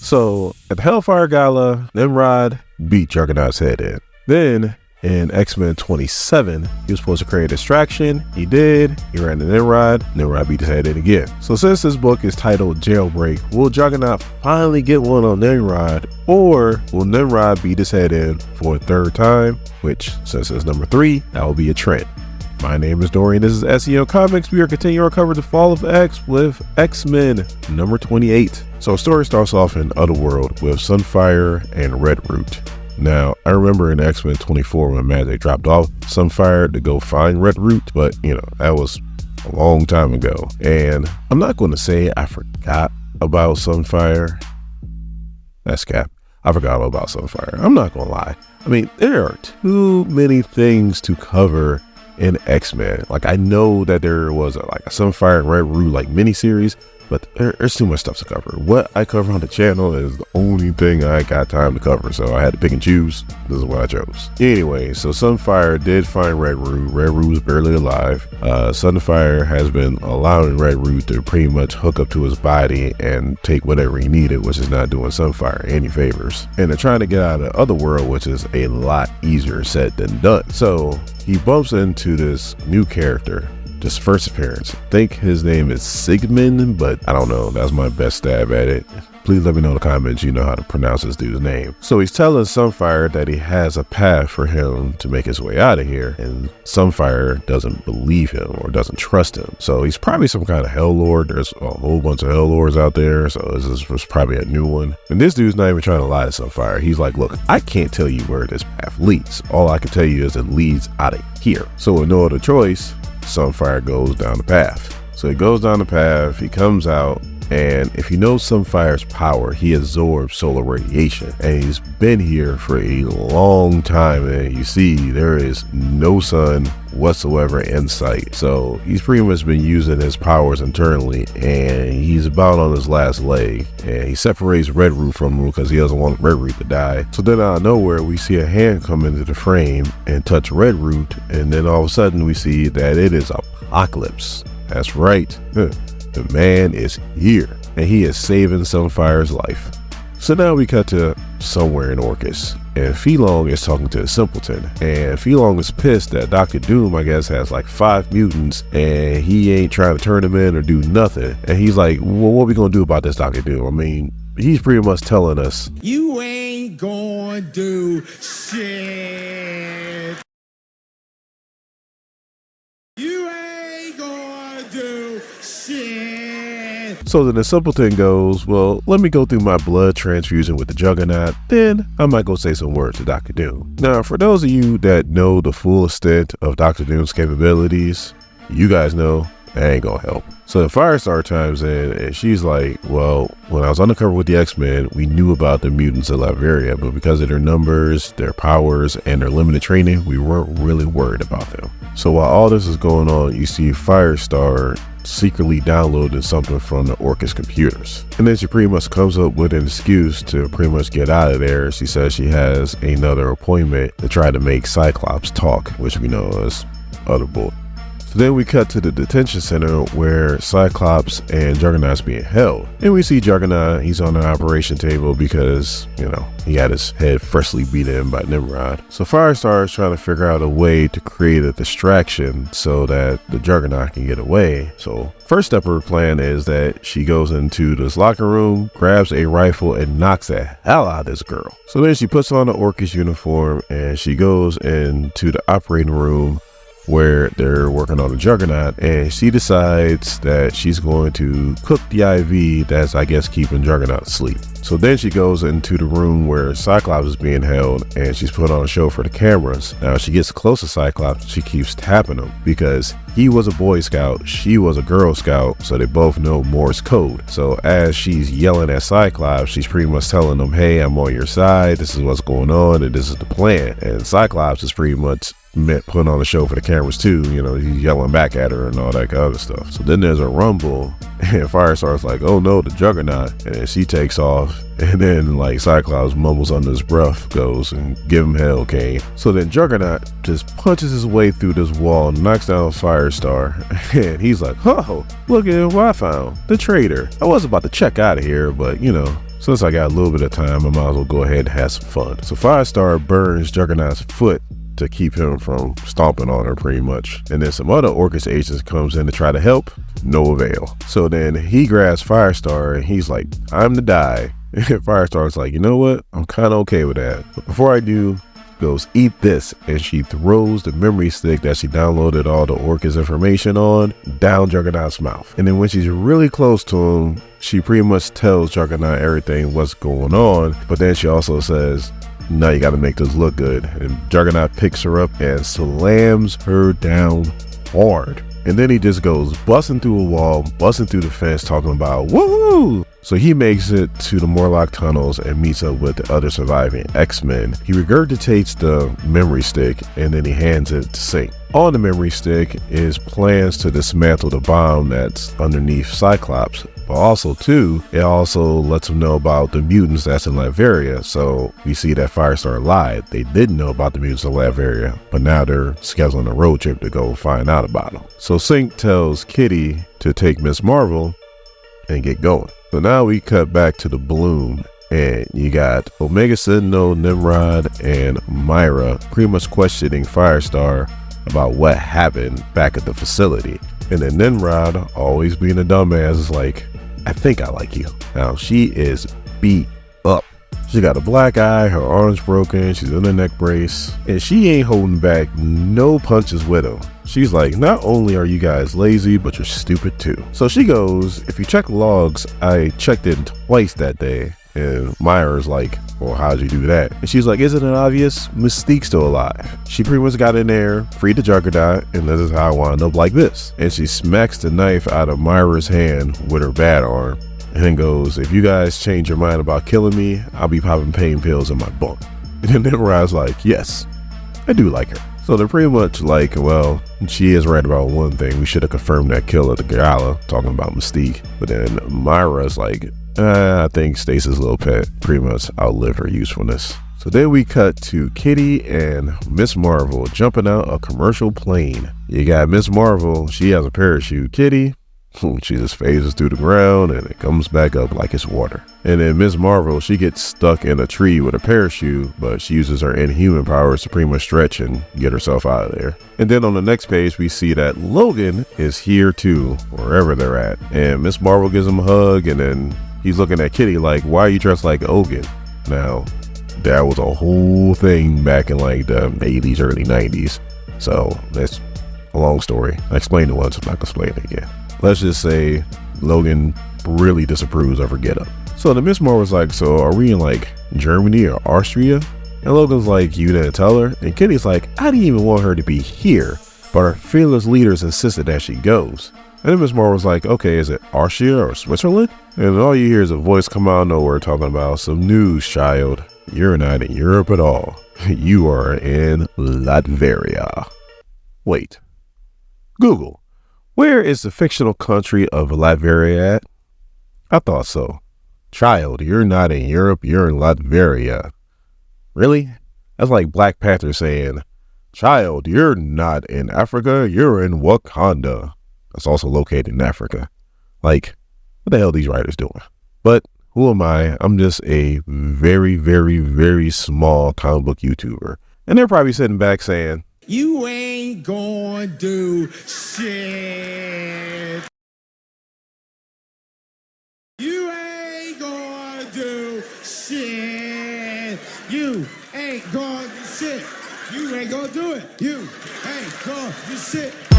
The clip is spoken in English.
So at the Hellfire Gala, Nimrod beat Juggernaut's head in. Then in X-Men 27, he was supposed to create a distraction. He did. He ran to Nimrod. Nimrod beat his head in again. So since this book is titled Jailbreak, will Juggernaut finally get one on Nimrod? Or will Nimrod beat his head in for a third time? Which, since it's number 3, that will be a trend. My name is Dorian. This is SEO Comics. We are continuing our cover of The Fall of X with X-Men number 28. So the story starts off in Otherworld with Sunfire and Red Root. Now, I remember in X-Men 24 when Magic dropped off Sunfire to go find Red Root, but that was a long time ago. And I'm not going to say I forgot about Sunfire. That's cap. I forgot all about Sunfire. I'm not going to lie. I mean, there are too many things to cover in X-Men. Like, I know that there was a Sunfire and Red Root miniseries, but there's too much stuff to cover. What I cover on the channel is the only thing I got time to cover, so I had to pick and choose. This is what I chose. Anyway, so Sunfire did find Red Root. Red Root was barely alive. Sunfire has been allowing Red Root to pretty much hook up to his body and take whatever he needed, which is not doing Sunfire any favors. And they're trying to get out of the Otherworld, which is a lot easier said than done. So he bumps into this new character. His first appearance. I think his name is Sigmund, but I don't know. That's my best stab at it. Please let me know in the comments you know how to pronounce this dude's name. So he's telling Sunfire that he has a path for him to make his way out of here, and Sunfire doesn't believe him or doesn't trust him. So he's probably some kind of Hell Lord. There's a whole bunch of Hell Lords out there, so this was probably a new one. And this dude's not even trying to lie to Sunfire. He's like, look, I can't tell you where this path leads. All I can tell you is it leads out of here. So with no other choice, Sunfire goes down the path. So he goes down the path, he comes out, and if you know Sunfire's power, he absorbs solar radiation, and he's been here for a long time, and you see there is no sun whatsoever in sight. So he's pretty much been using his powers internally, and he's about on his last leg, and he separates Red Root from him because he doesn't want Red Root to die. So then out of nowhere we see a hand come into the frame and touch Red Root, and then all of a sudden we see that it is Apocalypse. That's right, the man is here, and he is saving Sunfire's life. So now we cut to somewhere in Orcus, and Phelong is talking to the Simpleton, and Phelong is pissed that Dr. Doom, I guess, has 5 mutants, and he ain't trying to turn them in or do nothing. And he's like, well, what are we gonna do about this, Dr. Doom? I mean, he's pretty much telling us, you ain't gonna do shit. You ain't gonna do shit. So then the Simpleton goes, well, let me go through my blood transfusion with the Juggernaut, then I might go say some words to Dr. Doom. Now, for those of you that know the full extent of Dr. Doom's capabilities, you guys know that ain't gonna help. So the Firestar chimes in, and she's like, well, when I was undercover with the X-Men, we knew about the mutants of Latveria, but because of their numbers, their powers, and their limited training, we weren't really worried about them. So while all this is going on, you see Firestar secretly downloading something from the Orcus computers. And then she pretty much comes up with an excuse to pretty much get out of there. She says she has another appointment to try to make Cyclops talk, which we know is utter bull. So then we cut to the detention center where Cyclops and Juggernaut's being held. And we see Juggernaut, he's on the operation table because, he had his head freshly beat in by Nimrod. So Firestar is trying to figure out a way to create a distraction so that the Juggernaut can get away. So first step of her plan is that she goes into this locker room, grabs a rifle, and knocks the hell out of this girl. So then she puts on the Orcus uniform and she goes into the operating room where they're working on the Juggernaut, and she decides that she's going to cook the IV that's, I guess, keeping Juggernaut asleep. So then she goes into the room where Cyclops is being held, and she's put on a show for the cameras. Now she gets close to Cyclops, she keeps tapping him because he was a Boy Scout, she was a Girl Scout, so they both know Morse code. So as she's yelling at Cyclops, she's pretty much telling him, hey, I'm on your side, this is what's going on, and this is the plan. And Cyclops is pretty much putting on a show for the cameras too, he's yelling back at her and all that kind of stuff. So then there's a rumble, and Firestar's like, oh no, the Juggernaut, and then she takes off, and then Cyclops mumbles under his breath, goes and give him hell, Kane. So then Juggernaut just punches his way through this wall, knocks down Firestar, and he's like, oh, look at what I found, the traitor. I was about to check out of here, but since I got a little bit of time, I might as well go ahead and have some fun. So Firestar burns Juggernaut's foot to keep him from stomping on her pretty much. And then some other Orchis agents comes in to try to help, no avail. So then he grabs Firestar and he's like, I'm to die. And Firestar's like, you know what? I'm kind of okay with that. But before I do, goes, eat this. And she throws the memory stick that she downloaded all the Orchis information on down Juggernaut's mouth. And then when she's really close to him, she pretty much tells Juggernaut everything what's going on. But then she also says, now you got to make this look good. And Juggernaut picks her up and slams her down hard. And then he just goes busting through a wall, busting through the fence, talking about woohoo. So he makes it to the Morlock tunnels and meets up with the other surviving X-Men. He regurgitates the memory stick and then he hands it to Sync. On the memory stick is plans to dismantle the bomb that's underneath Cyclops. But also too, it also lets them know about the mutants that's in Latveria. So we see that Firestar lied. They didn't know about the mutants in Latveria, but now they're scheduling a road trip to go find out about them. So Sync tells Kitty to take Miss Marvel and get going. So now we cut back to the balloon and you got Omega Sentinel, Nimrod, and Myra pretty much questioning Firestar about what happened back at the facility. And then Nimrod, always being a dumbass, is like, I think I like you. Now she is beat up. She got a black eye, her arm's broken, she's in a neck brace, and she ain't holding back no punches with him. She's like, not only are you guys lazy, but you're stupid too. So she goes, if you check logs, I checked in twice that day. And Myra's like, well, how'd you do that? And she's like, isn't it obvious? Mystique's still alive. She pretty much got in there, freed the Juggernaut, and this is how I wound up like this. And she smacks the knife out of Myra's hand with her bad arm, and then goes, if you guys change your mind about killing me, I'll be popping pain pills in my bunk. And then Nimrod's like, yes, I do like her. So they're pretty much like, well, she is right about one thing. We should have confirmed that kill of the gala, talking about Mystique. But then Myra's like, I think Stacy's little pet pretty much outlived her usefulness. So then we cut to Kitty and Miss Marvel jumping out a commercial plane. You got Miss Marvel, she has a parachute. Kitty, she just phases through the ground and it comes back up like it's water. And then Miss Marvel, she gets stuck in a tree with a parachute, but she uses her inhuman powers to pretty much stretch and get herself out of there. And then on the next page, we see that Logan is here too, wherever they're at. And Miss Marvel gives him a hug, and then he's looking at Kitty like, why are you dressed like Ogun? Now, that was a whole thing back in like the 80s, early 90s. So that's a long story. I explained it once, I'm not gonna explain it again. Let's just say Logan really disapproves of her getup. So the Miss Marvel's like, so are we in like Germany or Austria? And Logan's like, you didn't tell her? And Kitty's like, I didn't even want her to be here, but our fearless leaders insisted that she goes. And then Miss Marvel's like, okay, is it Austria or Switzerland? And all you hear is a voice come out of nowhere talking about some news, child. You're not in Europe at all. You are in Latveria. Wait. Google. Where is the fictional country of Latveria at? I thought so. Child, you're not in Europe, you're in Latveria. Really? That's like Black Panther saying, child, you're not in Africa, you're in Wakanda. That's also located in Africa. Like, what the hell are these writers doing? But who am I? I'm just a very, very, very small comic book YouTuber. And they're probably sitting back saying, You ain't gonna do shit. You ain't gonna do shit. You ain't gonna do shit. You ain't gonna do it. You ain't gonna do shit.